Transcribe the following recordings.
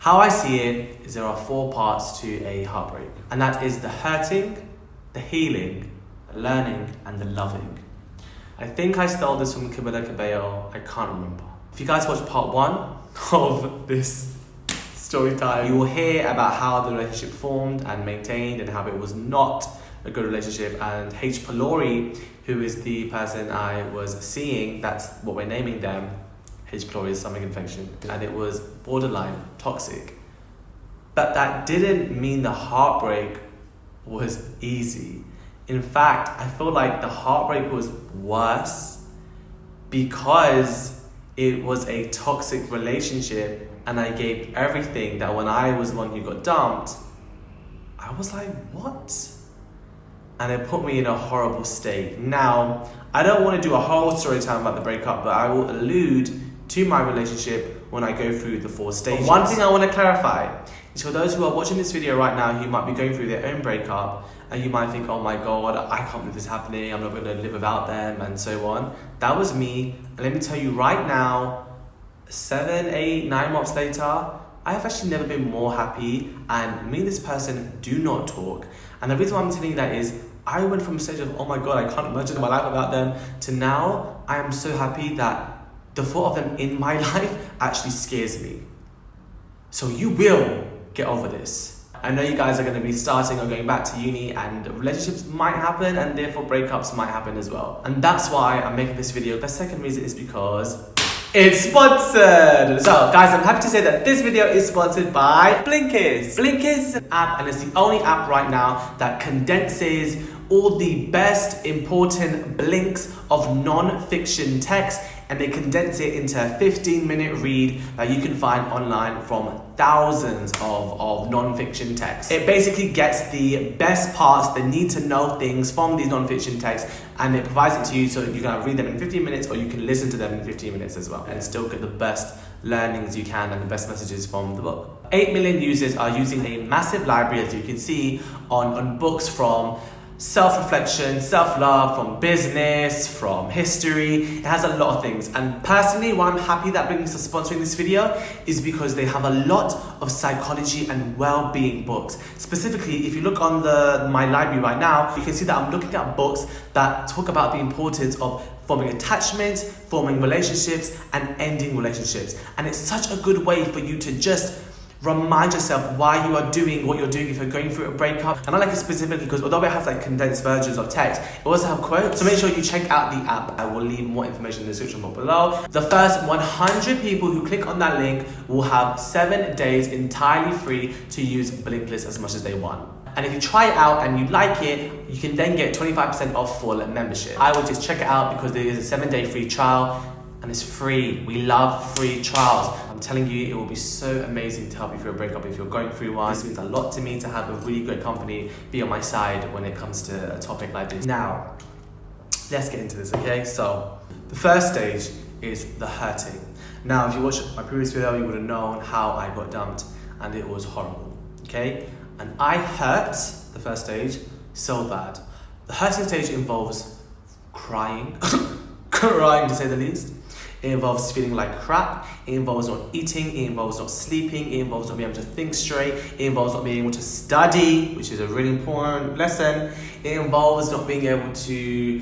How I see it is there are 4 parts to a heartbreak, and that is the hurting, the healing, the learning, and the loving. I think I stole this from Camila Cabello, I can't remember. If you guys watch part 1 of this story time, you will hear about how the relationship formed and maintained and how it was not a good relationship, and H. pylori, who is the person I was seeing, that's what we're naming them, H. pylori is stomach infection, and it was borderline toxic. But that didn't mean the heartbreak was easy. In fact, I feel like the heartbreak was worse because it was a toxic relationship and I gave everything that when I was the one who got dumped, I was like, what? And it put me in a horrible state. Now, I don't want to do a whole story time about the breakup, but I will allude to my relationship when I go through the 4 stages. But one thing I want to clarify is for those who are watching this video right now who might be going through their own breakup and you might think, oh my God, I can't believe this is happening, I'm not going to live without them and so on. That was me. And let me tell you right now, 7, 8, 9 months later, I have actually never been more happy, and me and this person do not talk. And the reason why I'm telling you that is I went from a stage of, oh my God, I can't imagine my life without them, to now I am so happy that the thought of them in my life actually scares me. So you will get over this. I know you guys are going to be starting or going back to uni, and relationships might happen and therefore breakups might happen as well. And that's why I'm making this video. The second reason is because it's sponsored. So guys, I'm happy to say that this video is sponsored by Blinkist. Blinkist is an app, and it's the only app right now that condenses all the best important blinks of non-fiction text, and they condense it into a 15-minute read that you can find online from thousands of non-fiction texts. It basically gets the best parts, the need-to-know things from these non-fiction texts, and it provides it to you so you can read them in 15 minutes or you can listen to them in 15 minutes as well and still get the best learnings you can and the best messages from the book. 8 million users are using a massive library, as you can see, on books from self-reflection, self-love, from business, from history. It has a lot of things, and personally why I'm happy that Blinkist is sponsoring this video is because they have a lot of psychology and well-being books. Specifically, if you look on my library right now, you can see that I'm looking at books that talk about the importance of forming attachments, forming relationships, and ending relationships. And it's such a good way for you to just remind yourself why you are doing what you're doing if you're going through a breakup. And I like it specifically because although it has like condensed versions of text, it also has quotes. So make sure you check out the app. I will leave more information in the description box below. The first 100 people who click on that link will have 7 days entirely free to use Blinkist as much as they want. And if you try it out and you like it, you can then get 25% off full membership. I would just check it out because there is a 7-day free trial. And it's free. We love free trials. I'm telling you, it will be so amazing to help you through a breakup if you're going through one. This means a lot to me to have a really great company be on my side when it comes to a topic like this. Now, let's get into this, okay? So, the first stage is the hurting. Now, if you watched my previous video, you would have known how I got dumped, and it was horrible, okay? And I hurt, the first stage, so bad. The hurting stage involves crying, crying to say the least. It involves feeling like crap, it involves not eating, it involves not sleeping, it involves not being able to think straight, it involves not being able to study, which is a really important lesson. It involves not being able to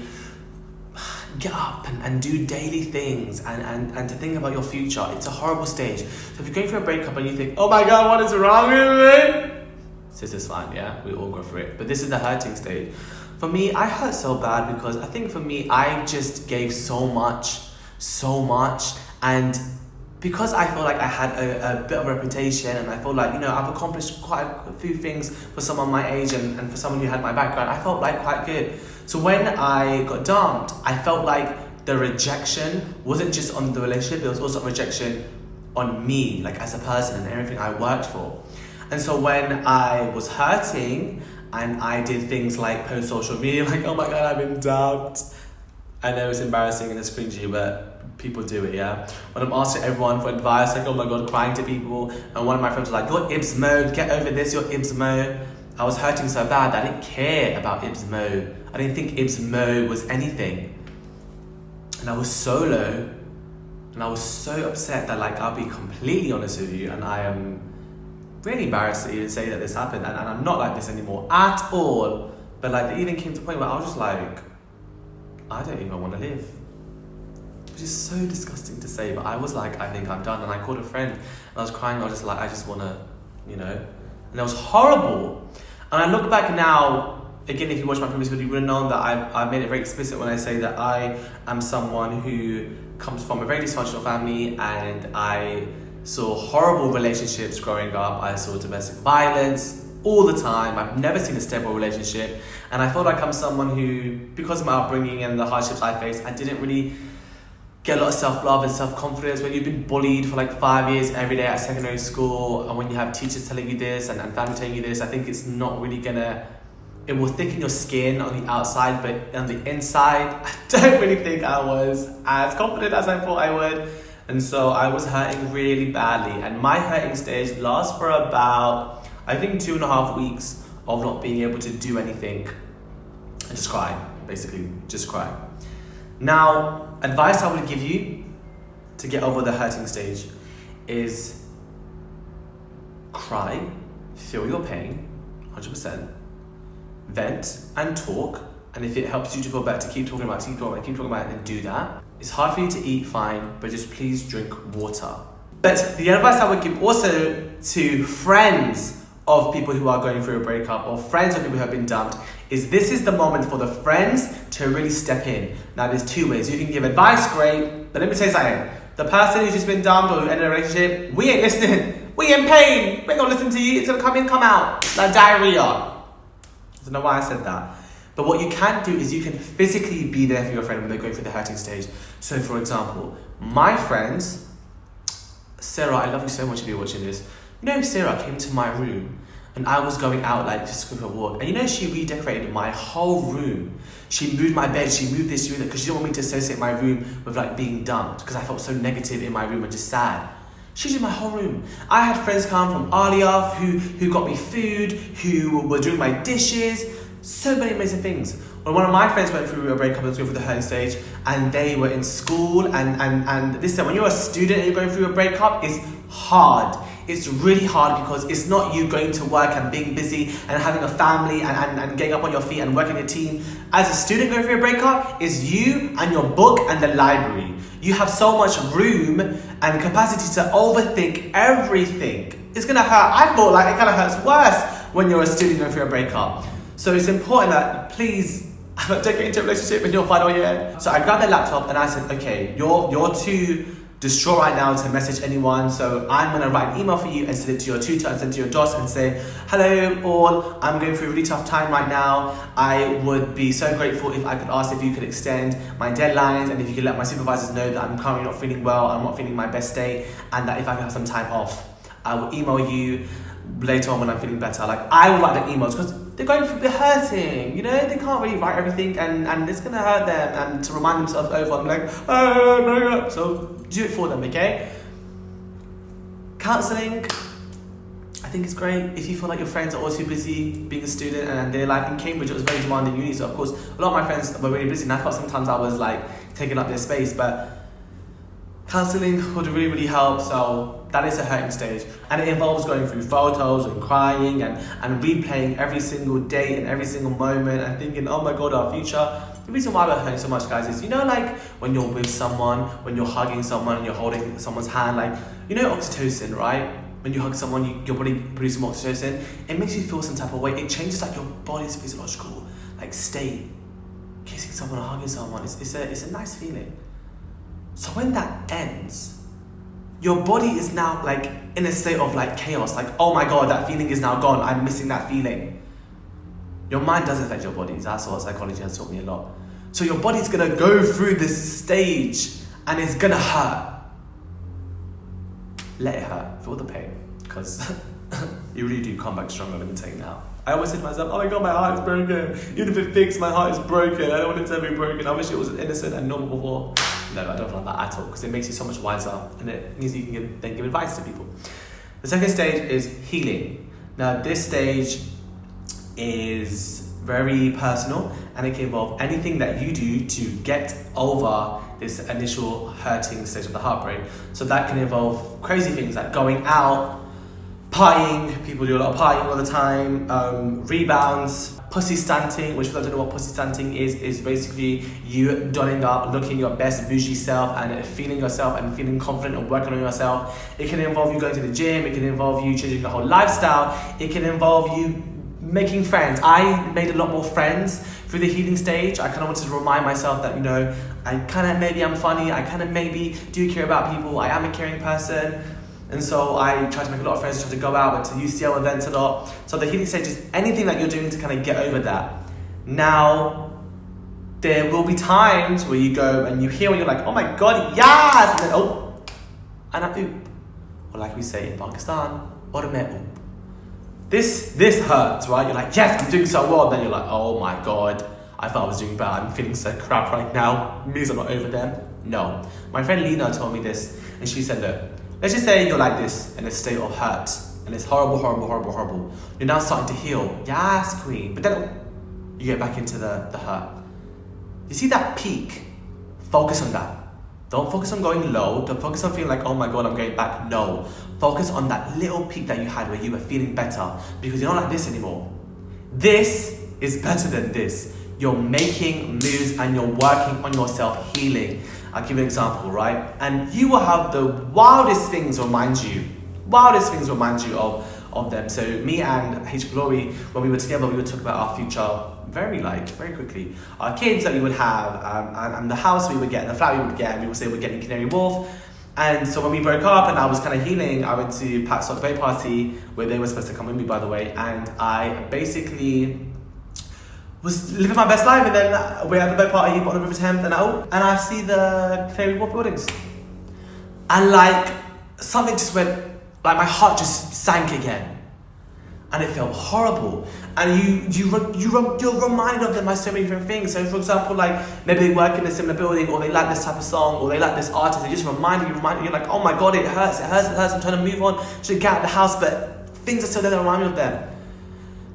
get up and do daily things and to think about your future. It's a horrible stage. So if you're going through a breakup and you think, oh my God, what is wrong with me? This is fine, yeah? We all go through it. But this is the hurting stage. For me, I hurt so bad because I think for me, I just gave so much, and because I feel like I had a bit of a reputation and I feel like, you know, I've accomplished quite a few things for someone my age and for someone who had my background, I felt like quite good. So when I got dumped, I felt like the rejection wasn't just on the relationship, it was also a rejection on me, like as a person and everything I worked for. And so when I was hurting and I did things like post social media, like, oh my God, I've been dumped. I know it's embarrassing and it's cringy, but people do it, yeah? When I'm asking everyone for advice, like, oh my God, crying to people, and one of my friends was like, you're Ibs mode, get over this, you're Ibs mode. I was hurting so bad that I didn't care about Ibs mode. I didn't think Ibs mode was anything. And I was so low, and I was so upset that, like, I'll be completely honest with you, and I am really embarrassed to even say that this happened, and I'm not like this anymore at all. But like, it even came to a point where I was just like, I don't even want to live. Which is so disgusting to say, but I was like, I think I'm done. And I called a friend, and I was crying. I was just like, I just want to, you know. And it was horrible. And I look back now, again, if you watch my previous video, you would have known that I've made it very explicit when I say that I am someone who comes from a very dysfunctional family, and I saw horrible relationships growing up. I saw domestic violence all the time. I've never seen a stable relationship. And I feel like I'm someone who, because of my upbringing and the hardships I faced, I didn't really get a lot of self-love and self-confidence. When you've been bullied for like 5 years every day at secondary school, and when you have teachers telling you this and family telling you this, I think it's not really gonna, it will thicken your skin on the outside, but on the inside, I don't really think I was as confident as I thought I would. And so I was hurting really badly. And my hurting stage lasts for about, I think, 2.5 weeks of not being able to do anything and just cry, basically, just cry. Now, advice I would give you to get over the hurting stage is cry, feel your pain, 100%, vent and talk, and if it helps you to feel better, keep talking about it, and do that. It's hard for you to eat, fine, but just please drink water. But the advice I would give also to friends of people who are going through a breakup, or friends of people who have been dumped, is this is the moment for the friends to really step in. Now, there's two ways. You can give advice, great, but let me tell you something. The person who's just been dumped or who ended a relationship, we ain't listening. We in pain. We ain't gonna listen to you. It's gonna come in, come out. Like diarrhea. I don't know why I said that. But what you can do is you can physically be there for your friend when they're going through the hurting stage. So, for example, my friends, Sarah, I love you so much if you're watching this. You know, Sarah came to my room and I was going out like just to go for a walk. And you know, she redecorated my whole room. She moved my bed, she moved this, she moved that, because she didn't want me to associate my room with like being dumped, because I felt so negative in my room and just sad. She did my whole room. I had friends come from Aliyah who got me food, who were doing my dishes, so many amazing things. When one of my friends went through a breakup and was going through the hurting stage, and they were in school, and listen, when you're a student and you're going through a breakup, it's hard. It's really hard because it's not you going to work and being busy and having a family and getting up on your feet and working in a team. As a student going through a breakup, it's you and your book and the library. You have so much room and capacity to overthink everything. It's gonna hurt. I thought like it kind of hurts worse when you're a student going through a breakup. So it's important that please don't get into a relationship in your final year. So I grabbed the laptop and I said, okay, you're too distraught right now to message anyone, so I'm gonna write an email for you and send it to your tutor and send it to your DOS and say, hello all, I'm going through a really tough time right now. I would be so grateful if I could ask if you could extend my deadlines, and if you could let my supervisors know that I'm currently not feeling well, I'm not feeling my best state, and that if I could have some time off, I will email you later on when I'm feeling better. Like, I would write the emails because they're hurting, you know, they can't really write everything, and it's gonna hurt them, and to remind themselves over, I'm like, oh, so do it for them, okay? Counselling, I think it's great. If you feel like your friends are all too busy being a student, and they're like, in Cambridge it was very demanding uni, so of course a lot of my friends were really busy, and I felt sometimes I was like taking up their space, but counselling would really help. So that is a hurting stage, and it involves going through photos and crying and replaying every single day and every single moment and thinking, oh my god, our future. The reason why we're hurting so much, guys, is, you know, like when you're with someone, when you're hugging someone and you're holding someone's hand, like, you know, oxytocin, right? When you hug someone, your body produces more oxytocin. It makes you feel some type of way. It changes like your body's physiological like state. Kissing someone or hugging someone, it's a nice feeling. So when that ends, your body is now like in a state of like chaos, like, oh my god, that feeling is now gone, I'm missing that feeling. Your mind does affect your body, that's what psychology has taught me a lot. So your body's gonna go through this stage and it's gonna hurt. Let it hurt, feel the pain, because you really do come back stronger, let me tell you now. I always say to myself, oh my god, my heart is broken. Even if it fixed, my heart is broken. I don't want it to be broken. I wish it was innocent and normal before. No, I don't feel like that at all, because it makes you so much wiser, and it means you can then give advice to people. The second stage is healing. Now, this stage is very personal, and it can involve anything that you do to get over this initial hurting stage of the heartbreak. So that can involve crazy things like going out, partying, people do a lot of partying all the time, rebounds, pussy stunting, which for those who don't know what pussy stunting is basically you donning up, looking your best bougie self and feeling yourself and feeling confident and working on yourself. It can involve you going to the gym, it can involve you changing your whole lifestyle, it can involve you making friends. I made a lot more friends through the healing stage. I kind of wanted to remind myself that, you know, I kind of maybe I'm funny, I kind of maybe do care about people, I am a caring person. And so I try to make a lot of friends, try to go out to UCL events a lot. So the healing stage is anything that you're doing to kind of get over that. Now, there will be times where you go and you hear when you're like, oh my God, yes! And then, oh, and I oop. Or like we say in Pakistan, or oop. This hurts, right? You're like, yes, I'm doing so well. Then you're like, oh my God, I thought I was doing bad. I'm feeling so crap right now. Means I'm not over them. No. My friend Lena told me this, and she said that, let's just say you're like this in a state of hurt, and it's horrible, horrible, horrible, horrible. You're now starting to heal. Yes, queen. But then you get back into the hurt. You see that peak? Focus on that. Don't focus on going low. Don't focus on feeling like, oh my God, I'm going back. No. Focus on that little peak that you had where you were feeling better, because you're not like this anymore. This is better than this. You're making moves and you're working on yourself, healing. I'll give you an example, right? And you will have the wildest things remind you of them. So me and H. Glory, when we were together, we would talk about our future very quickly. Our kids that we would have, and the house we would get, and the flat we would get, and we would say we're getting Canary Wharf. And so when we broke up and I was kind of healing, I went to Pat's birthday party, where they were supposed to come with me, by the way, and I basically was living my best life, and then we're at the birthday party on the River Thames, and I see the Canary Wharf buildings. And like, something just went, like my heart just sank again. And it felt horrible. And you're reminded of them by so many different things. So for example, like maybe they work in a similar building, or they like this type of song, or they like this artist. They just remind you, you're like, oh my God, it hurts. I'm trying to move on, should get out of the house, but things are still there that remind me of them.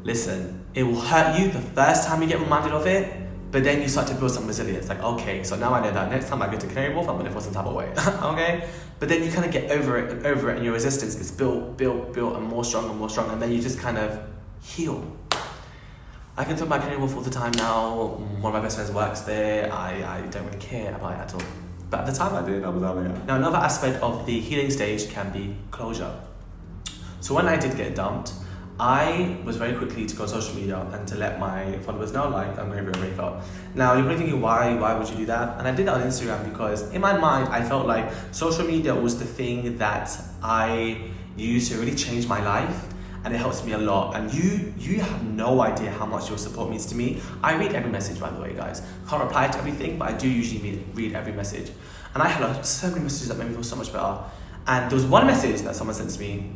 Listen, it will hurt you the first time you get reminded of it, but then you start to build some resilience. Like, okay, so now I know that next time I go to Canary Wharf, I'm gonna feel some type of way. Okay? But then you kind of get over it, and your resistance gets built, and more strong, and then you just kind of heal. I can talk about Canary Wharf all the time now. One of my best friends works there. I don't really care about it at all. But at the time I did, I was out there. Now, another aspect of the healing stage can be closure. So when I did get dumped, I was very quickly to go on social media and to let my followers know, like, I'm going through a breakup. Now, you're probably thinking, why would you do that? And I did that on Instagram because in my mind, I felt like social media was the thing that I used to really change my life, and it helps me a lot. And you have no idea how much your support means to me. I read every message, by the way, guys. Can't reply to everything, but I do usually read every message. And I had so many messages that made me feel so much better. And there was one message that someone sent to me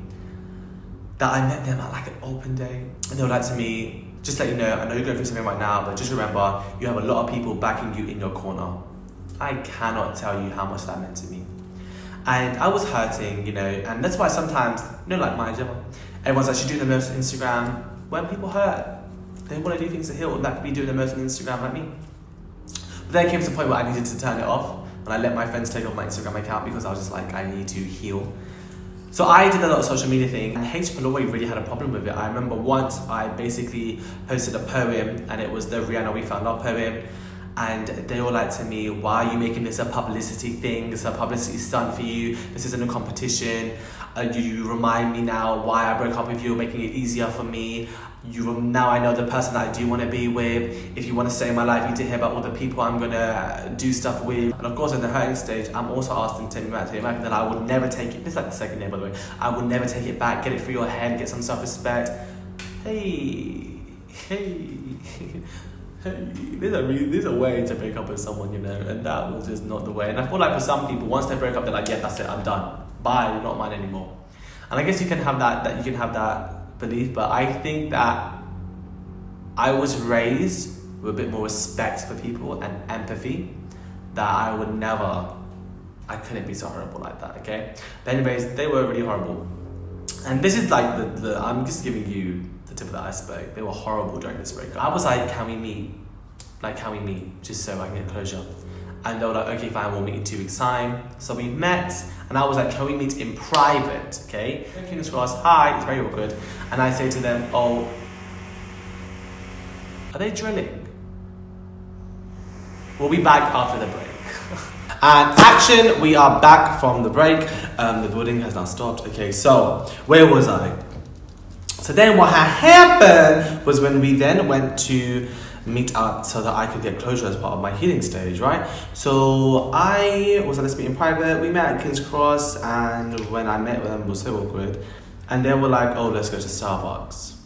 that I met them at like an open day, and they were like to me, just let you know, I know you're going through something right now, but just remember, you have a lot of people backing you in your corner. I cannot tell you how much that meant to me. And I was hurting, you know, and that's why sometimes, you know, like my job, everyone's actually doing the most on Instagram. When people hurt, they want to do things to heal, and that could be doing the most on Instagram like me. But then it came to the point where I needed to turn it off, and I let my friends take off my Instagram account because I was just like, I need to heal. So I did a lot of social media thing, and H. Malloy really had a problem with it. I remember once I basically posted a poem, and it was the Rihanna We Found Love poem, and they were like to me, why are you making this a publicity thing? It's a publicity stunt for you. This isn't a competition. You remind me now why I broke up with you, making it easier for me. Now I know the person that I do want to be with. If you want to stay in my life, you need to hear about all the people I'm going to do stuff with. And of course, in the hurting stage, I'm also asking to take me back, that I would never take it. This is like the second day, by the way. I would never take it back. Get it through your head. Get some self-respect. Hey. There's a way to break up with someone, you know, and that was just not the way. And I feel like for some people, once they break up, they're like, yeah, that's it, I'm done. Bye, you're not mine anymore. And I guess you can have that belief, but I think that I was raised with a bit more respect for people and empathy, that I couldn't be so horrible like that, okay? But anyways, they were really horrible. And this is like I'm just giving you the tip of the iceberg. They were horrible during this breakup. I was like, can we meet? Just so I can get closure. And they were like, okay, fine, we'll meet in 2 weeks' time. So we met, and I was like, can we meet in private, okay? Fingers crossed, hi, it's very awkward. And I say to them, oh, are they drilling? We'll be back after the break. And action, we are back from the break. The building has now stopped. Okay, so where was I? So then what had happened was when we then went to meet up so that I could get closure as part of my healing stage, right? So I was at this meeting in private. We met at King's Cross, and when I met with them, it was so awkward. And they were like, oh, let's go to Starbucks.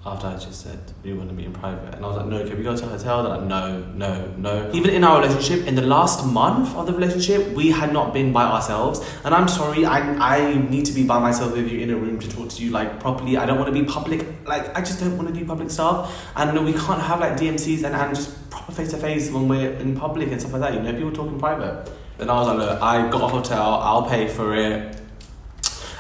After I just said we want to meet in private, and I was like, no, can we go to a hotel? They're like, no. Even in our relationship, in the last month of the relationship, we had not been by ourselves. And I'm sorry, I need to be by myself with you in a room to talk to you like properly. I don't want to be public. Like, I just don't want to do public stuff. And we can't have like DMCs and just proper face to face when we're in public and stuff like that. You know, people talk in private. Then I was like, look, I got a hotel. I'll pay for it.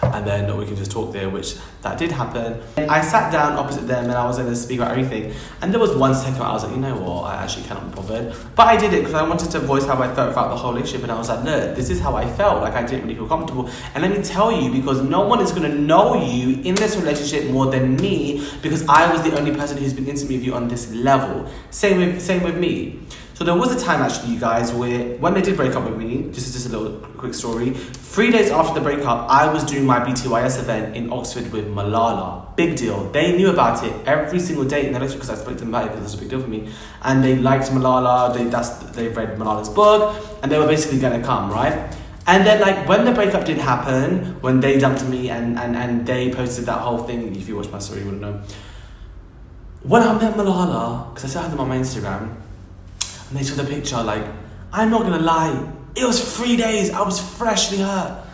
And then we can just talk there, which that did happen. I sat down opposite them and I was able to speak about everything. And there was one second where I was like, you know what, I actually cannot be bothered. But I did it because I wanted to voice how I felt about the whole relationship. And I was like, no, this is how I felt. Like, I didn't really feel comfortable. And let me tell you, because no one is going to know you in this relationship more than me, because I was the only person who's been intimate with you on this level. Same with me. So there was a time actually, you guys, where when they did break up with me, just a little quick story, 3 days after the breakup, I was doing my BTYS event in Oxford with Malala. Big deal. They knew about it every single day in the lecture because I spoke to them about it because it's a big deal for me. And they liked Malala, they read Malala's book, and they were basically going to come, right? And then, like, when the breakup did happen, when they dumped me and they posted that whole thing, if you watch my story, you wouldn't know. When I met Malala, because I still have them on my Instagram, and they saw the picture, like, I'm not gonna lie, it was 3 days, I was freshly hurt.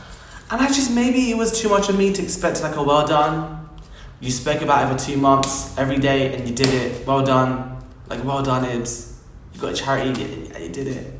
And maybe it was too much of me to expect, like, a well done. You spoke about it for 2 months, every day, and you did it, well done. Like, well done, Ibs. You got a charity, and you did it.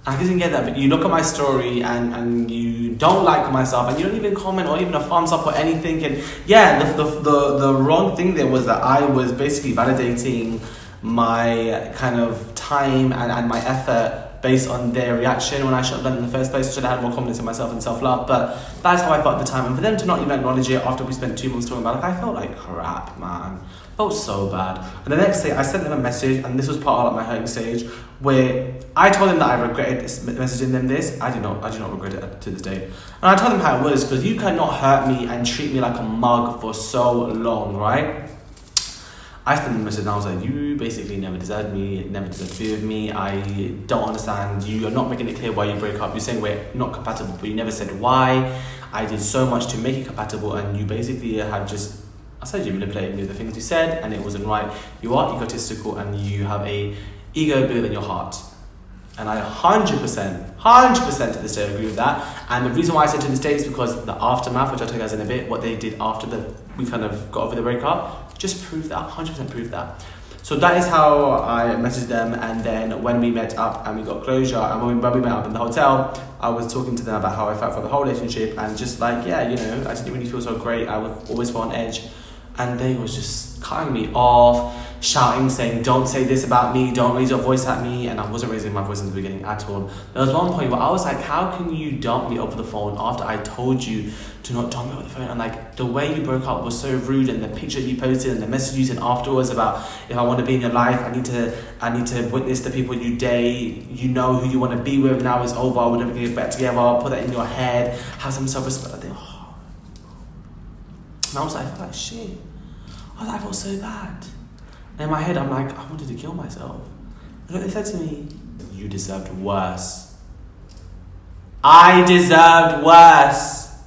I didn't get that, but you look at my story, and you don't like myself, and you don't even comment, or even a thumbs up or anything, and yeah, the wrong thing there was that I was basically validating my kind of time and my effort based on their reaction when I should have done it in the first place. I should have had more confidence in myself and self-love, but that's how I felt at the time. And for them to not even acknowledge it after we spent 2 months talking about it, I felt like crap, man. I felt so bad. And the next day I sent them a message, and this was part of like my hurting stage, where I told them that I regretted messaging them this. I do not regret it to this day. And I told them how it was, because you cannot hurt me and treat me like a mug for so long, right? I sent them a message and I was like, you basically never deserved me, never deserved to be with me. I don't understand. You are not making it clear why you break up. You're saying we're not compatible, but you never said why. I did so much to make it compatible, and you basically had just, I said you manipulated me with the things you said, and it wasn't right. You are egotistical, and you have a ego bigger than your heart. And I 100% to this day agree with that. And the reason why I said to this day is because the aftermath, which I'll tell you guys in a bit, what they did after we kind of got over the breakup, just proved that, 100% proved that. So that is how I messaged them. And then when we met up and we got closure, and when we met up in the hotel, I was talking to them about how I felt for the whole relationship, and just like, yeah, you know, I didn't really feel so great. I would always feel on edge. And they was just cutting me off, shouting, saying, don't say this about me, don't raise your voice at me. And I wasn't raising my voice in the beginning at all. There was one point where I was like, how can you dump me over the phone after I told you to not dump me over the phone? And like, the way you broke up was so rude, and the picture you posted and the message you sent afterwards about, if I want to be in your life, I need to witness the people you date. You know who you want to be with, now it's over, we're never going to get back together, put that in your head, have some self-respect. And I was like, I felt like shit. I felt so bad. And in my head, I'm like, I wanted to kill myself. And what they said to me, you deserved worse. I deserved worse.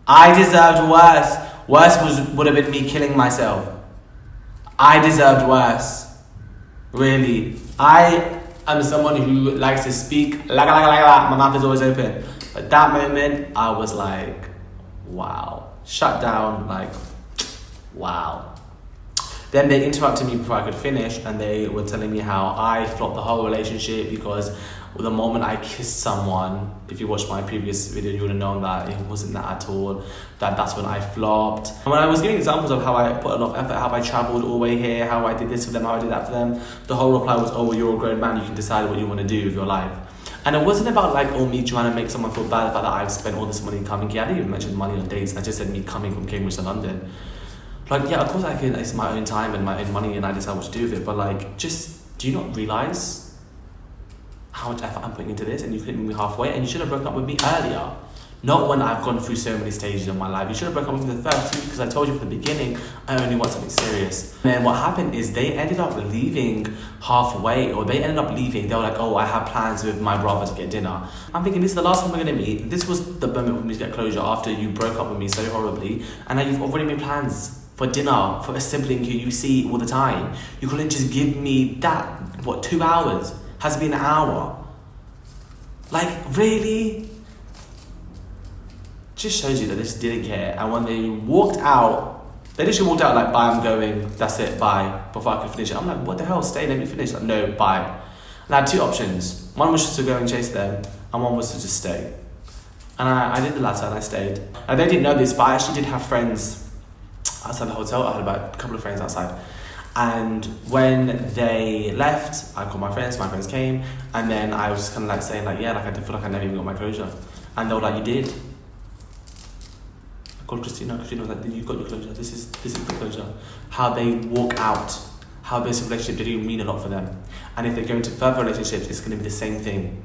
I deserved worse. Worse would have been me killing myself. I deserved worse. Really. I am someone who likes to speak like that. My mouth is always open. But that moment, I was like, wow. Shut down, like, wow. Then they interrupted me before I could finish, and they were telling me how I flopped the whole relationship because or the moment I kissed someone. If you watched my previous video, you would have known that it wasn't that at all. That's when I flopped. And when I was giving examples of how I put a lot of effort, how I travelled all the way here, how I did this for them, how I did that for them, the whole reply was, oh, well, you're a grown man, you can decide what you want to do with your life. And it wasn't about like, oh, me trying to make someone feel bad about that I've spent all this money coming here. I didn't even mention money on dates. I just said me coming from Cambridge to London. Like, yeah, of course I can, it's my own time and my own money and I decide what to do with it. But like, just, do you not realise how much effort I'm putting into this? And you couldn't meet me halfway, and you should have broken up with me earlier. Not when I've gone through so many stages of my life. You should have broken up with me the first two, because I told you from the beginning, I only want something serious. And then what happened is they ended up leaving halfway, or they ended up leaving. They were like, oh, I have plans with my brother to get dinner. I'm thinking, this is the last time we're going to meet. This was the moment for me to get closure after you broke up with me so horribly. And now you've already made plans for dinner for a sibling who you see all the time. You couldn't just give me that, 2 hours? Has been an hour. Like, really? Just shows you that they just didn't care. And when they walked out, they literally walked out like, bye, I'm going, that's it, bye, before I could finish it. I'm like, what the hell, stay, let me finish. Like, no, bye. And I had two options. One was just to go and chase them, and one was to just stay. And I did the latter, and I stayed. And they didn't know this, but I actually did have friends outside the hotel. I had about a couple of friends outside. And when they left, I called my friends came, and then I was just kind of like saying like, yeah, like I did feel like I never even got my closure. And they were like, you did? I called Christina was like, you got your closure, this is the closure. How they walk out, how this relationship didn't even mean a lot for them. And if they go into further relationships, it's going to be the same thing.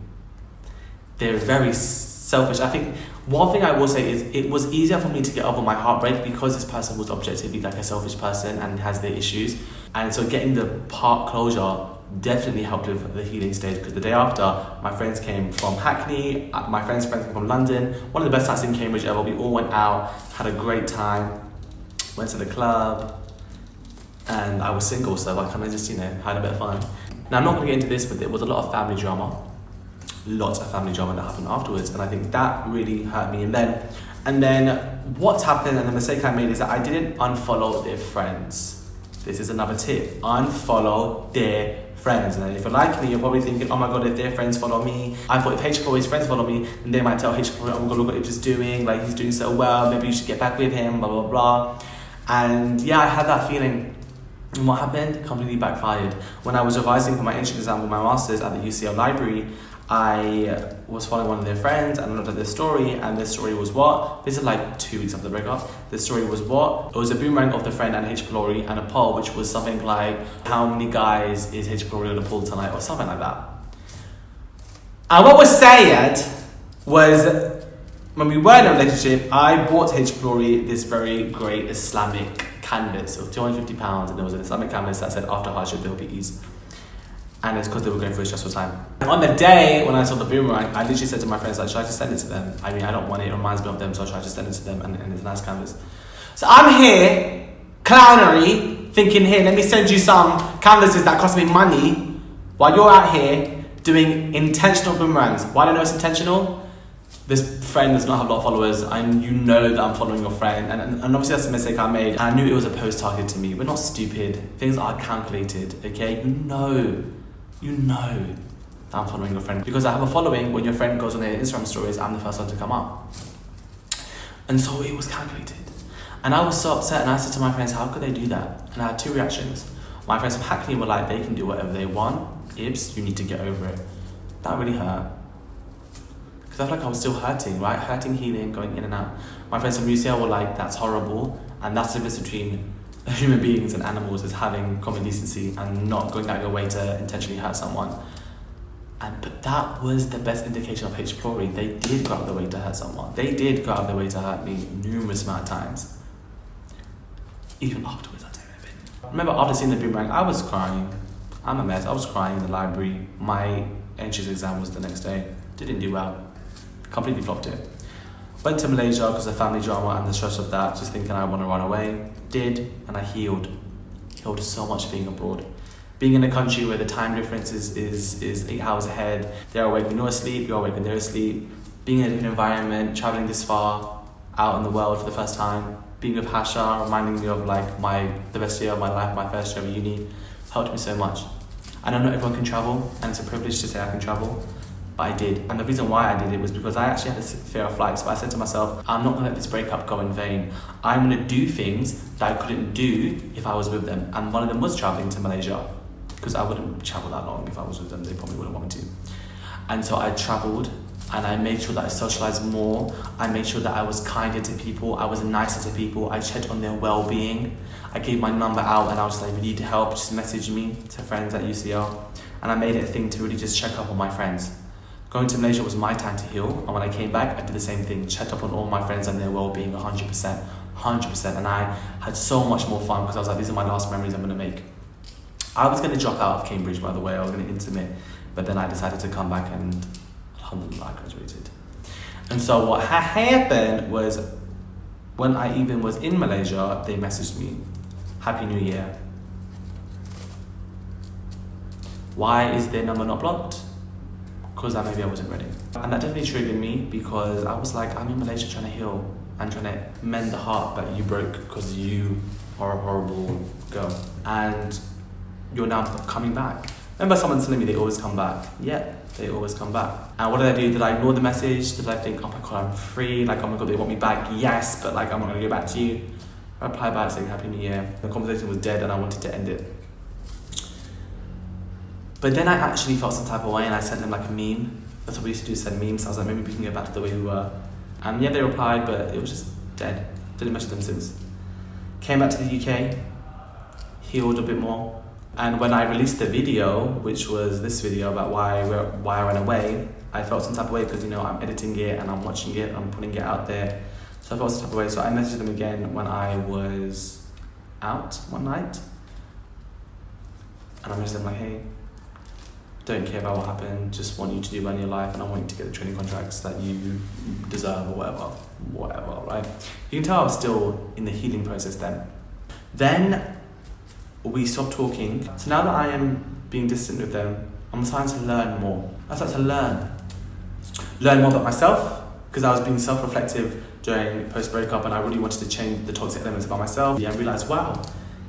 They're very selfish. I think one thing I will say is it was easier for me to get over my heartbreak because this person was objectively like a selfish person and has their issues. And so getting the part closure definitely helped with the healing stage, because the day after, my friends came from Hackney, my friends came from London, one of the best nights in Cambridge ever. We all went out, had a great time, went to the club, and I was single, so I kind of just, had a bit of fun. Now, I'm not going to get into this, but there was a lot of family drama. Lots of family drama that happened afterwards, and I think that really hurt me. And then what's happened, and the mistake I made, is that I didn't unfollow their friends. This is another tip: unfollow their friends. And if you're like me, you're probably thinking, oh my god, if their friends follow me, I thought if H. Chloe's friends follow me, then they might tell H. Chloe, oh my god, look what he's doing, like he's doing so well, maybe you should get back with him, blah blah blah. And yeah, I had that feeling. And what happened? Completely backfired. When I was revising for my entrance exam with my masters at the UCL library, I was following one of their friends and I looked at their story, and their story was what? This is like 2 weeks after the breakup. The story was what? It was a boomerang of the friend and H. Pylori and a poll, which was something like, how many guys is H. Pylori going to pull tonight, or something like that. And what was said was, when we were in a relationship, I bought H. Pylori this very great Islamic canvas of £250, and there was an Islamic canvas that said, after hardship there will be ease. And it's because they were going through a stressful time. And on the day when I saw the boomerang, I literally said to my friends, like, should I just send it to them? I mean, I don't want it, it reminds me of them, so should I just send it to them? And it's a nice canvas. So I'm here, clownery, thinking, here, let me send you some canvases that cost me money, while you're out here doing intentional boomerangs. Why do I know it's intentional? This friend does not have a lot of followers, and you know that I'm following your friend, and obviously that's a mistake I made. And I knew it was a post targeted to me. We're not stupid. Things are calculated, okay? You know that I'm following your friend, because I have a following. When your friend goes on their Instagram stories, I'm the first one to come up. And so it was calculated. And I was so upset, and I said to my friends, how could they do that? And I had two reactions. My friends from Hackney were like, they can do whatever they want. Ibs, you need to get over it. That really hurt. Because I felt like I was still hurting, right? Hurting, healing, going in and out. My friends from UCL were like, that's horrible. And that's the difference between human beings and animals, is having common decency and not going out your way to intentionally hurt someone. But that was the best indication of H. Pylori. They did go out of their way to hurt someone. They did go out of their way to hurt me numerous amount of times. Even afterwards, I don't know. Remember, after seeing the boomerang, I was crying. I'm a mess. I was crying in the library. My entrance exam was the next day. Didn't do well. Completely flopped it. Went to Malaysia because of family drama and the stress of that, just thinking I want to run away. Did, and I healed. Healed so much being abroad. Being in a country where the time difference is 8 hours ahead. They're awake when you're asleep, you're awake when they're asleep. Being in a different environment, traveling this far out in the world for the first time. Being with Hasha, reminding me of like the best year of my life, my first year of uni, helped me so much. I know not everyone can travel, and it's a privilege to say I can travel. but I did. And the reason why I did it was because I actually had this fear of flights. But I said to myself, I'm not gonna let this breakup go in vain. I'm gonna do things that I couldn't do if I was with them. And one of them was traveling to Malaysia, because I wouldn't travel that long if I was with them. They probably wouldn't want me to. And so I traveled, and I made sure that I socialized more. I made sure that I was kinder to people. I was nicer to people. I checked on their well-being. I gave my number out, and I was like, if you need help, just message me to friends at UCL. And I made it a thing to really just check up on my friends. Going to Malaysia was my time to heal, and when I came back, I did the same thing. Checked up on all my friends and their well-being 100%. 100%. And I had so much more fun, because I was like, these are my last memories I'm gonna make. I was gonna drop out of Cambridge, by the way. I was gonna intermit, but then I decided to come back, and alhamdulillah, I graduated. And so what happened was, when I even was in Malaysia, they messaged me, Happy New Year. Why is their number not blocked? Because maybe I wasn't ready. And that definitely triggered me, because I was like, I'm in Malaysia trying to heal and trying to mend the heart that you broke because you are a horrible girl. And you're now coming back. Remember someone telling me they always come back? Yeah, they always come back. And what did I do? Did I ignore the message? Did I think, oh my God, I'm free? Like, oh my God, they want me back? Yes, but like, I'm not gonna go back to you. I replied back saying Happy New Year. The conversation was dead, and I wanted to end it. But then I actually felt some type of way, and I sent them like a meme. That's what we used to do, send memes. So I was like, maybe we can get back to the way we were. And yeah, they replied, but it was just dead. Didn't message them since. Came back to the UK, healed a bit more. And when I released the video, which was this video about why I ran away, I felt some type of way, because, you know, I'm editing it and I'm watching it, I'm putting it out there. So I felt some type of way. So I messaged them again when I was out one night. And I messaged them like, hey, don't care about what happened, just want you to do well in your life, and I want you to get the training contracts that you deserve, or whatever, right? You can tell I was still in the healing process then. Then we stopped talking. So now that I am being distant with them, I'm starting to learn more. I started to learn more about myself, because I was being self-reflective during post-breakup, and I really wanted to change the toxic elements about myself. Yeah, I realized, wow,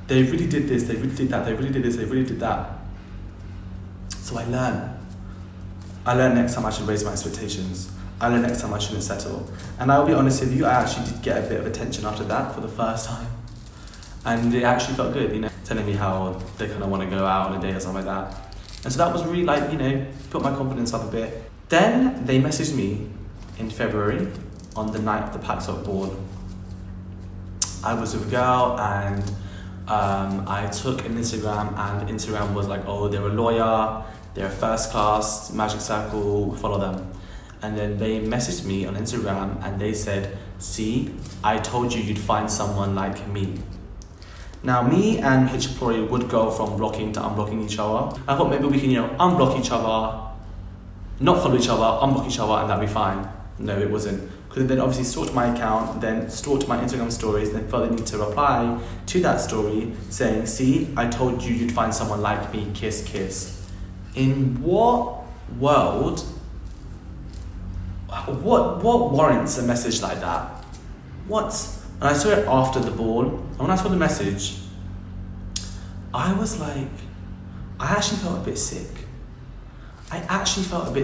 they really did this, they really did that, they really did this, they really did that. So I learned next time I should raise my expectations. I learned next time I shouldn't settle. And I'll be honest with you, I actually did get a bit of attention after that for the first time. And it actually felt good, you know, telling me how they kind of want to go out on a date or something like that. And so that was really like, you know, put my confidence up a bit. Then they messaged me in February on the night of the Paxoc ball. I was with a girl, and I took an Instagram, and Instagram was like, oh, they're a lawyer, they're first class, Magic Circle, follow them. And then they messaged me on Instagram, and they said, see, I told you you'd find someone like me. Now, me and H. Ploy would go from blocking to unblocking each other. I thought maybe we can, you know, unblock each other, not follow each other, unblock each other, and that'd be fine. No, it wasn't. Because then obviously stalked my account, then stalked my Instagram stories, then felt the need to reply to that story saying, see, I told you you'd find someone like me, kiss, kiss. In what world, what warrants a message like that? What? And I saw it after the ball, and when I saw the message, I was like, I actually felt a bit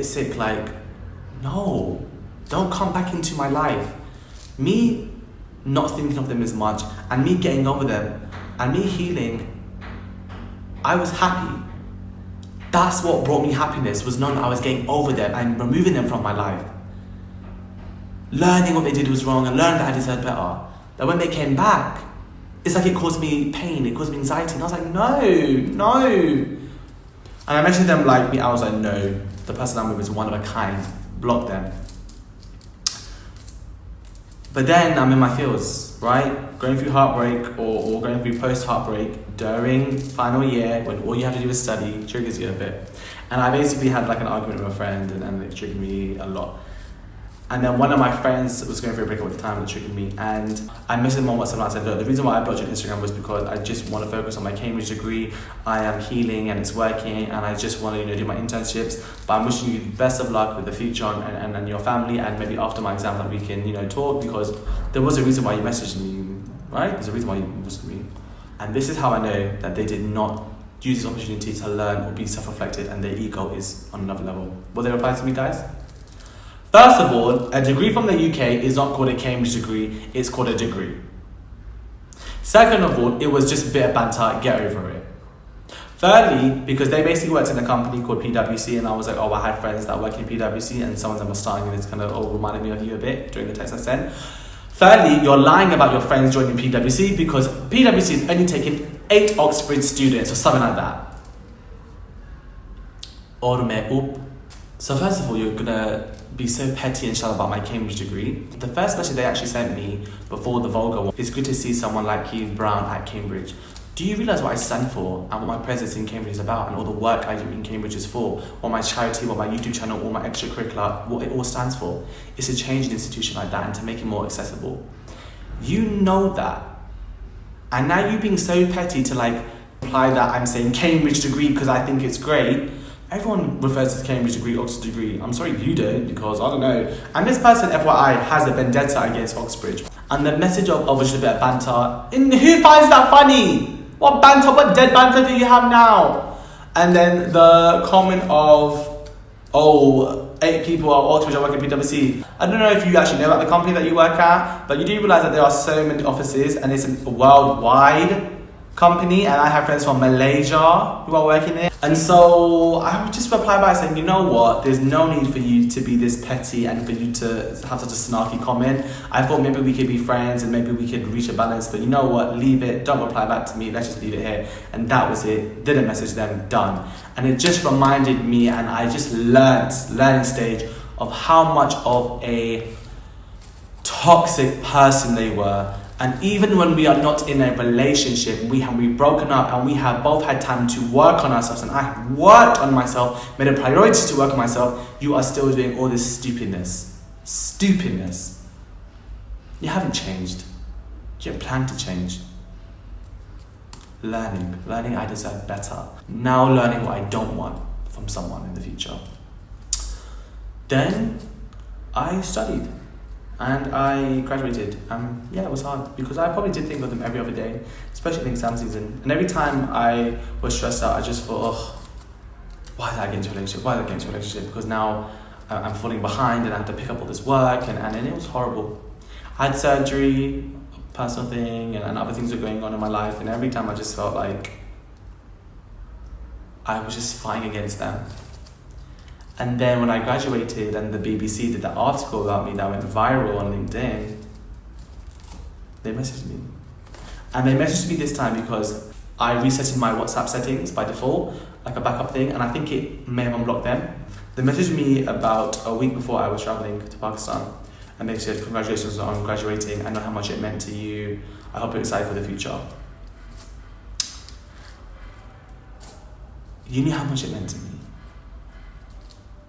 sick. Like, no. Don't come back into my life. Me not thinking of them as much, and me getting over them, and me healing, I was happy. That's what brought me happiness, was knowing that I was getting over them and removing them from my life. Learning what they did was wrong, and learning that I deserved better. That when they came back, it's like it caused me pain, it caused me anxiety, and I was like, no. And I mentioned them like me, I was like, no, the person I'm with is one of a kind, block them. But then I'm in my feels, right? Going through heartbreak or going through post-heartbreak during final year, when all you have to do is study, triggers you a bit. And I basically had like an argument with a friend, and it triggered me a lot. And then one of my friends was going through a breakup at the time, that triggered me. And I messaged him on WhatsApp, and I said, look, the reason why I blocked you on Instagram was because I just want to focus on my Cambridge degree. I am healing and it's working, and I just want to, you know, do my internships. But I'm wishing you the best of luck with the future and your family, and maybe after my exam that we can, you know, talk, because there was a reason why you messaged me, right? There's a reason why you messaged me. And this is how I know that they did not use this opportunity to learn or be self-reflected, and their ego is on another level. Will they reply to me, guys? First of all, a degree from the UK is not called a Cambridge degree, it's called a degree. Second of all, it was just a bit of banter, get over it. Thirdly, because they basically worked in a company called PwC, and I was like, oh, I had friends that work in PwC, and some of them were starting, and it's kind of all reminded me of you a bit during the text I sent. Thirdly, you're lying about your friends joining PwC because PwC is only taking 8 Oxford students or something like that. So first of all, you're gonna be so petty and shallow about my Cambridge degree. The first message they actually sent me before the vulgar one, it's good to see someone like you, Brown, at Cambridge. Do you realise what I stand for and what my presence in Cambridge is about and all the work I do in Cambridge is for? What my charity, what my YouTube channel, all my extracurricular, what it all stands for. It's to change an institution like that and to make it more accessible. You know that. And now you being so petty to like imply that I'm saying Cambridge degree because I think it's great. Everyone refers to Cambridge degree, Oxford degree. I'm sorry you don't, because I don't know. And this person, FYI, has a vendetta against Oxbridge. And the message of just a bit of banter. And who finds that funny? What banter, what dead banter do you have now? And then the comment of, 8 people at Oxbridge are working at PwC. I don't know if you actually know about the company that you work at, but you do realise that there are so many offices and it's a worldwide company, and I have friends from Malaysia who are working there. And so I would just reply by saying, you know what, there's no need for you to be this petty and for you to have such a snarky comment. I thought maybe we could be friends and maybe we could reach a balance, but you know what, leave it, don't reply back to me, let's just leave it here. And that was it, didn't message them, done. And it just reminded me, and I just learning stage of how much of a toxic person they were. And even when we are not in a relationship, we've broken up and we have both had time to work on ourselves, and I have worked on myself, made a priority to work on myself, you are still doing all this stupidness. Stupidness. You haven't changed. You have planned to change. Learning I deserve better. Now learning what I don't want from someone in the future. Then I studied. And I graduated. Yeah, it was hard because I probably did think of them every other day, especially in exam season. And every time I was stressed out, I just thought, why did I get into a relationship? Why did I get into a relationship? Because now I'm falling behind and I have to pick up all this work, and it was horrible. I had surgery, a personal thing, and other things were going on in my life, and every time I just felt like I was just fighting against them. And then when I graduated and the BBC did that article about me that went viral on LinkedIn, they messaged me. And they messaged me this time because I resetted my WhatsApp settings by default, like a backup thing, and I think it may have unblocked them. They messaged me about a week before I was traveling to Pakistan, and they said, congratulations on graduating, I know how much it meant to you, I hope you're excited for the future. You knew how much it meant to me.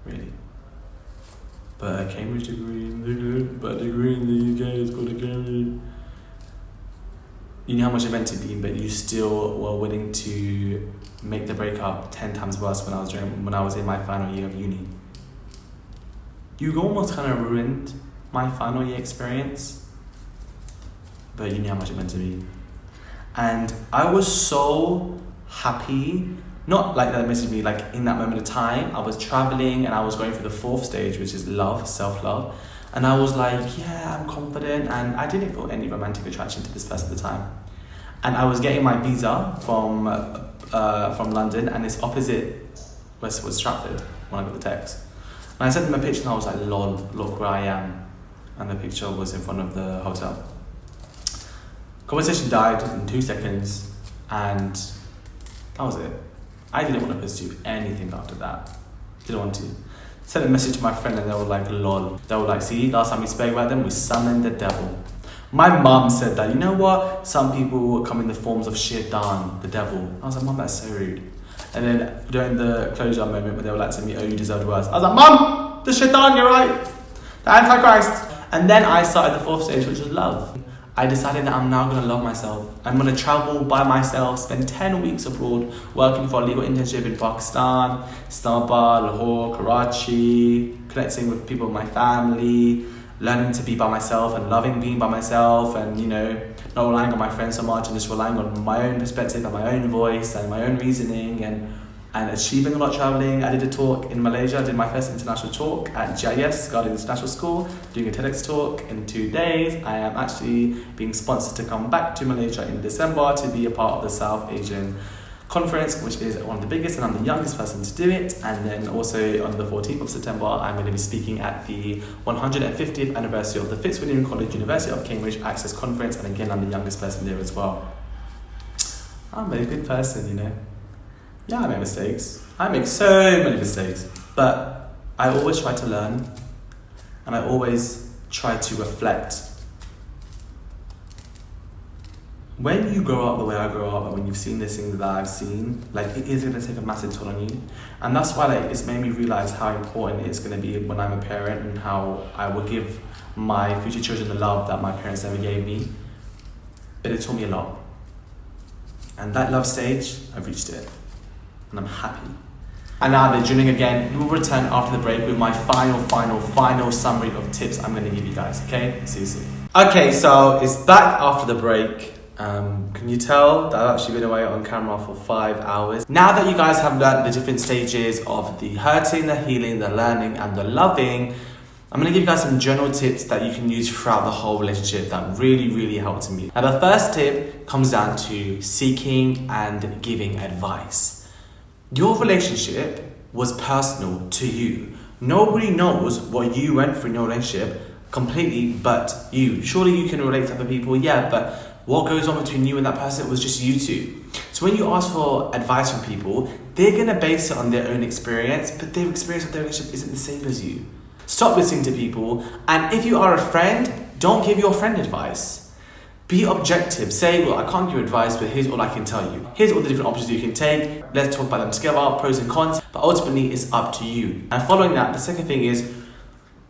Really. But a Cambridge degree in the UK is called a Cambridge. You knew how much it meant to be, but you still were willing to make the breakup 10 times worse when I was in my final year of uni. You almost kind of ruined my final year experience, but you knew how much it meant to me. And I was so happy. Not like that messaged me, like in that moment of time, I was traveling and I was going through the 4th stage, which is love, self-love. And I was like, yeah, I'm confident. And I didn't feel any romantic attraction to this person at the time. And I was getting my visa from London, and it's opposite Westwood Stratford when I got the text. And I sent them a picture and I was like, lol, look where I am. And the picture was in front of the hotel. Conversation died in 2 seconds, and that was it. I didn't want to pursue anything after that. Didn't want to. Sent a message to my friend and they were like, lol. They were like, see, last time we spoke about them, we summoned the devil. My mum said that, you know what? Some people come in the forms of shaitan, the devil. I was like, mum, that's so rude. And then during the closure moment where they were like to me, oh, you deserved worse. I was like, mum, the shaitan, you're right. The Antichrist. And then I started the 4th stage, which was love. I decided that I'm now going to love myself. I'm going to travel by myself, spend 10 weeks abroad, working for a legal internship in Pakistan, Islamabad, Lahore, Karachi, connecting with people in my family, learning to be by myself and loving being by myself, and, you know, not relying on my friends so much and just relying on my own perspective and my own voice and my own reasoning and achieving a lot traveling. I did a talk in Malaysia. I did my first international talk at GIS, Guardian International School, doing a TEDx talk in 2 days. I am actually being sponsored to come back to Malaysia in December to be a part of the South Asian Conference, which is one of the biggest, and I'm the youngest person to do it. And then also on the 14th of September, I'm going to be speaking at the 150th anniversary of the Fitzwilliam College, University of Cambridge Access Conference, and again, I'm the youngest person there as well. I'm a good person, you know. Yeah, I make mistakes. I make so many mistakes, but I always try to learn, and I always try to reflect. When you grow up the way I grow up, and when you've seen the things that I've seen, like, it is going to take a massive toll on you. And that's why, like, it's made me realize how important it's going to be when I'm a parent, and how I will give my future children the love that my parents never gave me. But it taught me a lot. And that love stage, I've reached it. And I'm happy. And now they're dreaming again. We'll return after the break with my final summary of tips I'm going to give you guys, okay? See you soon. Okay, so it's back after the break. Can you tell that I've actually been away on camera for 5 hours? Now that you guys have learned the different stages of the hurting, the healing, the learning, and the loving, I'm going to give you guys some general tips that you can use throughout the whole relationship that really helped me. Now, the first tip comes down to seeking and giving advice. Your relationship was personal to you. Nobody knows what you went through in your relationship completely but you. Surely you can relate to other people, yeah, but what goes on between you and that person was just you two. So when you ask for advice from people, they're going to base it on their own experience, but their experience of their relationship isn't the same as you. Stop listening to people, and if you are a friend, don't give your friend advice. Be objective. Say, well, I can't give you advice, but here's all I can tell you. Here's all the different options you can take. Let's talk about them together, pros and cons, but ultimately it's up to you. And following that, the second thing is,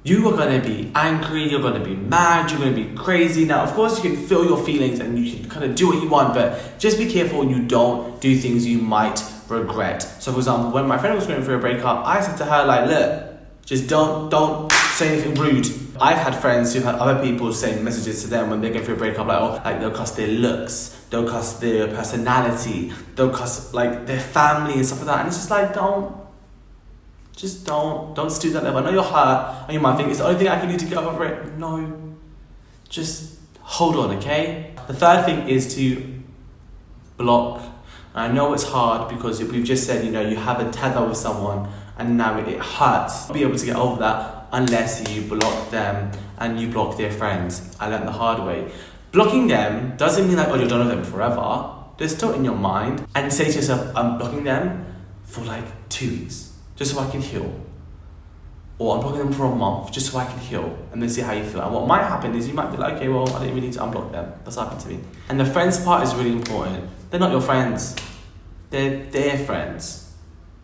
you are going to be angry, you're going to be mad, you're going to be crazy. Now, of course, you can feel your feelings and you can kind of do what you want, but just be careful you don't do things you might regret. So, for example, when my friend was going through a breakup, I said to her, like, look, just don't say anything rude. I've had friends who've had other people saying messages to them when they're going through a breakup, like, oh, like they'll cuss their looks, they'll cuss their personality, they'll cuss, like, their family and stuff like that. And it's just like, don't stoop that level. I know you're hurt and you might think it's the only thing I can do to get over it. No, just hold on, okay? The third thing is to block. And I know it's hard because we've just said, you know, you have a tether with someone and now it hurts. You'll be able to get over that unless you block them and you block their friends. I learned the hard way. Blocking them doesn't mean like, oh, you're done with them forever. They're still in your mind. And say to yourself, I'm blocking them for like 2 weeks. Just so I can heal. Or I'm blocking them for a month, just so I can heal, and then see how you feel. And what might happen is you might be like, okay, well, I didn't even need to unblock them. That's happened to me. And the friends part is really important. They're not your friends. They're their friends.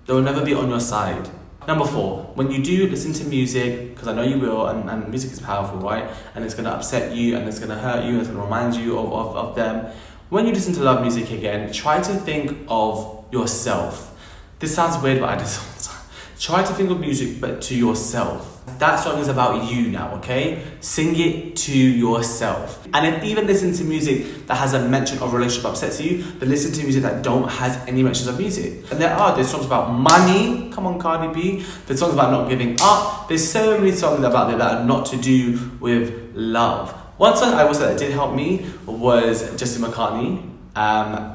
They will never be on your side. Number 4, when you do listen to music, because I know you will, and music is powerful, right? And it's going to upset you, and it's going to hurt you, and it's going to remind you of them. When you listen to love music again, try to think of yourself. This sounds weird, but I just all the time. Try to think of music, but to yourself. That song is about you now, okay? Sing it to yourself. And then even listen to music that has a mention of relationship upsets you, but listen to music that don't has any mentions of music. And there's songs about money. Come on, Cardi B. There's songs about not giving up. There's so many songs about there that are not to do with love. One song I will say that did help me was Justin McCartney.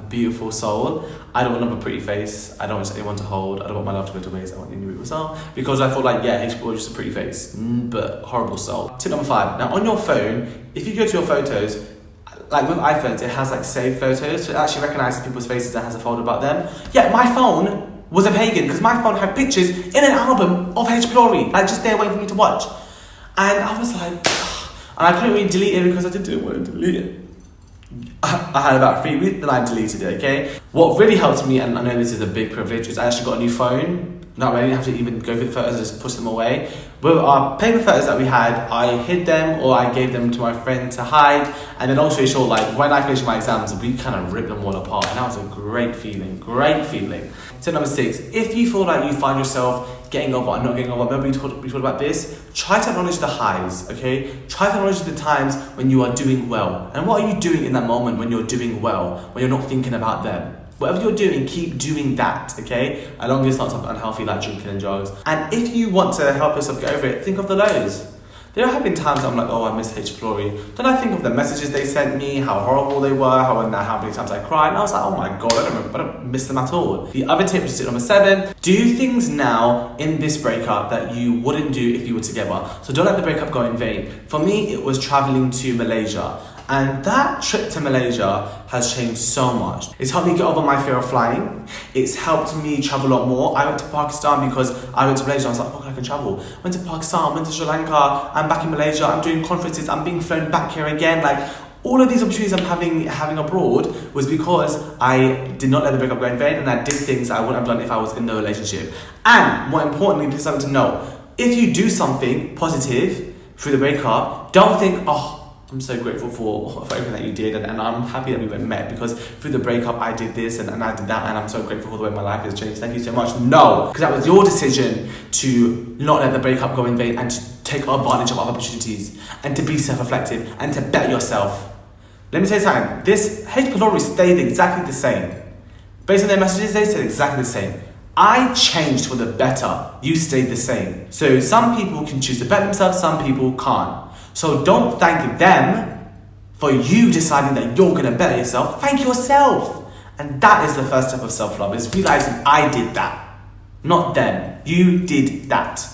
Beautiful Soul. I don't want a pretty face. I don't want anyone to hold. I don't want my love to go to waste. I want a beautiful soul. Because I thought like, yeah, H was just a pretty face, but horrible soul. Tip number 5. Now on your phone, if you go to your photos, like with iPhones, it has like saved photos, so it actually recognizes people's faces and has a folder about them. Yeah, my phone was a pagan because my phone had pictures in an album of H. Pylori, like just there waiting for me to watch. And I was like, and I couldn't really delete it because I didn't want to delete it. I had about 3 weeks, then I deleted it, okay? What really helped me, and I know this is a big privilege, is I actually got a new phone. Now I didn't have to even go through the photos, I just push them away. With our paper photos that we had, I hid them or I gave them to my friend to hide. And then also sure, like when I finished my exams, we kind of ripped them all apart. And that was a great feeling, great feeling. Tip number 6, if you feel like you find yourself getting over and not getting over. Remember we talked about this? Try to acknowledge the highs, okay? Try to acknowledge the times when you are doing well. And what are you doing in that moment when you're doing well, when you're not thinking about them? Whatever you're doing, keep doing that, okay? As long as it's not something unhealthy like drinking and drugs. And if you want to help yourself get over it, think of the lows. There have been times I'm like, oh, I miss H-Glory. Then I think of the messages they sent me, how horrible they were, how many times I cried, and I was like, oh my God, I don't miss them at all. The other tip, which is tip number 7, do things now in this breakup that you wouldn't do if you were together. So don't let the breakup go in vain. For me, it was traveling to Malaysia. And that trip to Malaysia has changed so much. It's helped me get over my fear of flying. It's helped me travel a lot more. I went to Pakistan because I went to Malaysia. I was like, oh, I can travel. Went to Pakistan, went to Sri Lanka. I'm back in Malaysia. I'm doing conferences. I'm being flown back here again. Like, all of these opportunities I'm having abroad was because I did not let the breakup go in vain, and I did things I wouldn't have done if I was in no relationship. And more importantly, there's something to know. If you do something positive through the breakup, don't think, oh, I'm so grateful for everything that you did, and I'm happy that we went met because through the breakup I did this and I did that, and I'm so grateful for the way my life has changed. Thank you so much. No, because that was your decision to not let the breakup go in vain and to take advantage of other opportunities and to be self-reflective and to better yourself. Let me tell you something. This H. pylori stayed exactly the same. Based on their messages, they stayed exactly the same. I changed for the better. You stayed the same. So some people can choose to better themselves, some people can't. So don't thank them for you deciding that you're going to better yourself. Thank yourself. And that is the first step of self-love, is realizing I did that, not them. You did that.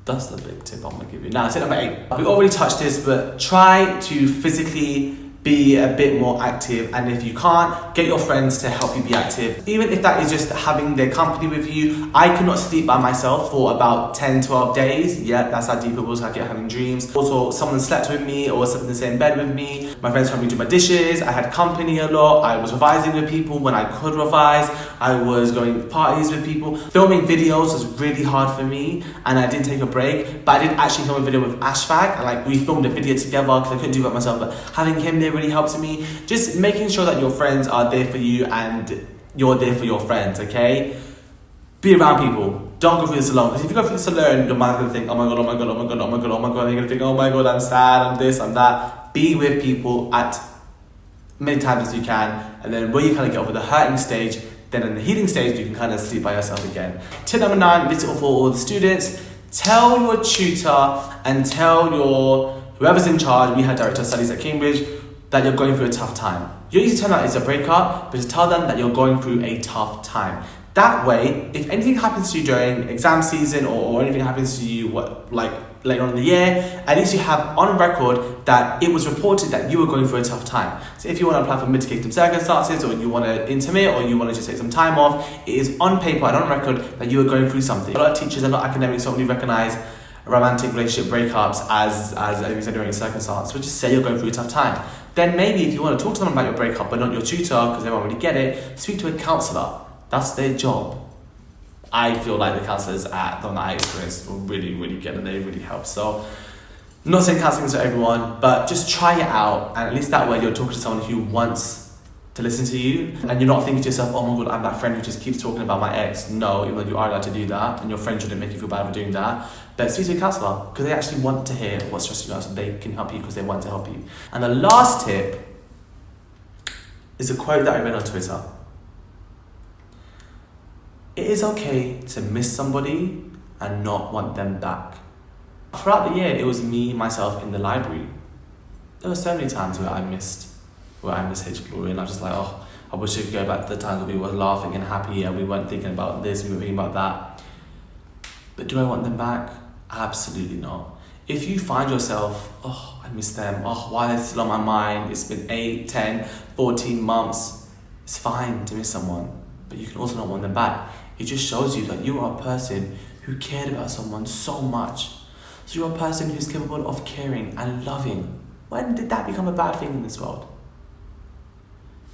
That's the big tip I'm going to give you. Now, tip number 8. We already touched this, but try to physically be a bit more active, and if you can't, get your friends to help you be active. Even if that is just having their company with you. I could not sleep by myself for about 10-12 days. Yeah, that's how deep it was. I kept having dreams. Also, someone slept with me or slept in the same bed with me. My friends helped me do my dishes. I had company a lot. I was revising with people when I could revise. I was going to parties with people. Filming videos was really hard for me, and I did take a break, but I did actually film a video with Ashfaq, and we filmed a video together because I couldn't do it myself, but having him there really helped me. Just making sure that your friends are there for you and you're there for your friends, okay? Be around people. Don't go through this alone. Because if you go through this alone, your mind's gonna think, oh my God, oh my God, oh my God, oh my God, oh my God. And you're gonna think, oh my God, I'm sad, I'm this, I'm that. Be with people at many times as you can. And then when you kind of get over the hurting stage, then in the healing stage, you can kind of sleep by yourself again. Tip number 9, this is for all the students. Tell your tutor and tell whoever's in charge, we had director of studies at Cambridge, that you're going through a tough time. You don't need to tell them that it's a breakup, but just tell them that you're going through a tough time. That way, if anything happens to you during exam season or anything happens to you later on in the year, at least you have on record that it was reported that you were going through a tough time. So if you want to apply for mitigating circumstances, or you want to intermit, or you want to just take some time off, it is on paper and on record that you are going through something. A lot of teachers and a lot of academics don't really recognise romantic relationship breakups as an extenuating circumstance. So just say you're going through a tough time. Then maybe if you want to talk to someone about your breakup but not your tutor because they won't really get it, speak to a counsellor. That's their job. I feel like the counsellors the one that I experienced will really, really get it. They really help. So I'm not saying counselling is for everyone, but just try it out, and at least that way you're talking to someone who wants to listen to you, and you're not thinking to yourself, oh my God, I'm that friend who just keeps talking about my ex. No, even though you are allowed to do that, and your friend shouldn't make you feel bad for doing that. But speak to a counsellor, because they actually want to hear what's stressing you out, so they can help you because they want to help you. And the last tip is a quote that I read on Twitter. It is okay to miss somebody and not want them back. Throughout the year, it was me, myself in the library. There were so many times where I missed H-Glory, and I was just like, oh, I wish I could go back to the times where we were laughing and happy and we weren't thinking about this, we were thinking about that. But do I want them back? Absolutely not. If you find yourself, oh, I miss them, oh, why are they still on my mind? It's been 8, 10, 14 months. It's fine to miss someone, but you can also not want them back. It just shows you that you are a person who cared about someone so much. So you're a person who's capable of caring and loving. When did that become a bad thing in this world?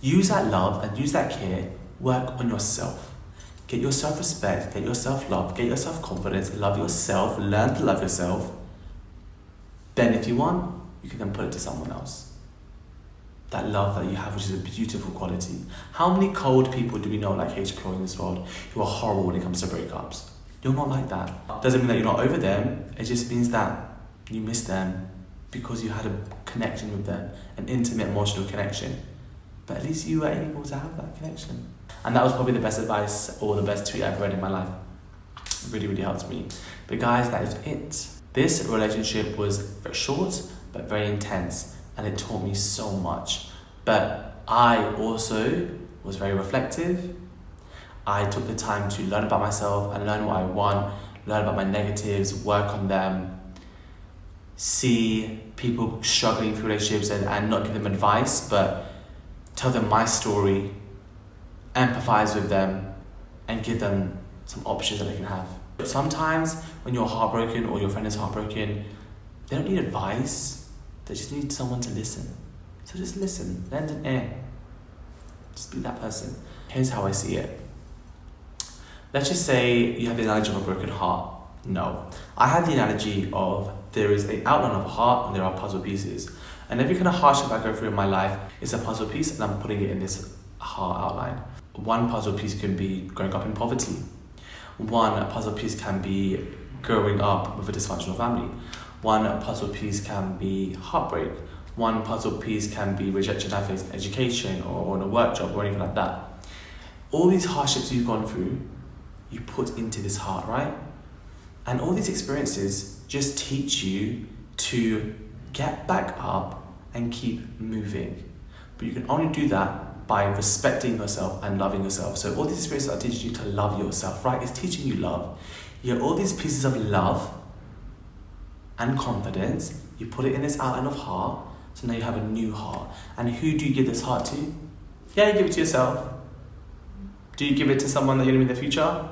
Use that love and use that care. Work on yourself. Get your self-respect, get your self-love, get your self-confidence, love yourself, learn to love yourself. Then if you want, you can then put it to someone else. That love that you have, which is a beautiful quality. How many cold people do we know like H. Ploy in this world who are horrible when it comes to breakups? You're not like that. Doesn't mean that you're not over them. It just means that you miss them because you had a connection with them, an intimate emotional connection. But at least you were able to have that connection. And that was probably the best advice or the best tweet I've read in my life. It really, really helped me. But guys, that is it. This relationship was very short, but very intense. And it taught me so much. But I also was very reflective. I took the time to learn about myself and learn what I want, learn about my negatives, work on them, see people struggling through relationships and not give them advice, but tell them my story, empathize with them, and give them some options that they can have. Sometimes when you're heartbroken or your friend is heartbroken, they don't need advice, they just need someone to listen. So just listen, lend an ear. Just be that person. Here's how I see it. Let's just say you have the analogy of a broken heart. No. I have the analogy of there is an outline of a heart and there are puzzle pieces. And every kind of hardship I go through in my life is a puzzle piece and I'm putting it in this heart outline. One puzzle piece can be growing up in poverty. One puzzle piece can be growing up with a dysfunctional family. One puzzle piece can be heartbreak. One puzzle piece can be rejection I faced in education or in a work job or anything like that. All these hardships you've gone through, you put into this heart, right? And all these experiences just teach you to get back up and keep moving. But you can only do that by respecting yourself and loving yourself. So all these experiences are teaching you to love yourself, right? It's teaching you love. You have all these pieces of love and confidence. You put it in this outline of heart. So now you have a new heart. And who do you give this heart to? Yeah, you give it to yourself. Do you give it to someone that you're going to be in the future?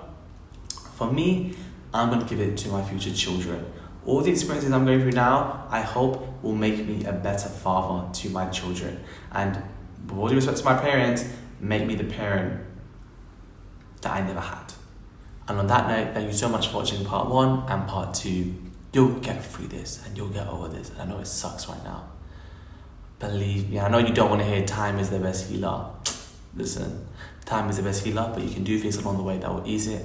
For me, I'm going to give it to my future children. All the experiences I'm going through now, I hope will make me a better father to my children. And with all due respect to my parents, make me the parent that I never had. And on that note, thank you so much for watching part 1 and part 2. You'll get through this and you'll get over this. And I know it sucks right now. Believe me, I know you don't want to hear time is the best healer. Listen, time is the best healer, but you can do things along the way that will ease it.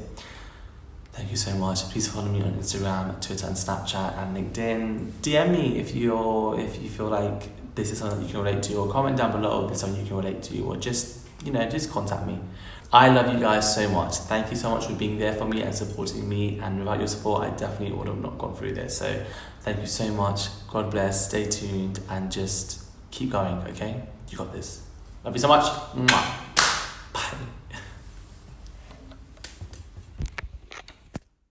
Thank you so much. Please follow me on Instagram, Twitter and Snapchat and LinkedIn. DM me if you feel like this is something that you can relate to, or comment down below if this is something you can relate to, or just contact me. I love you guys so much. Thank you so much for being there for me and supporting me, and without your support I definitely would have not gone through this. So thank you so much. God bless, stay tuned and just keep going, okay? You got this. Love you so much. Mwah.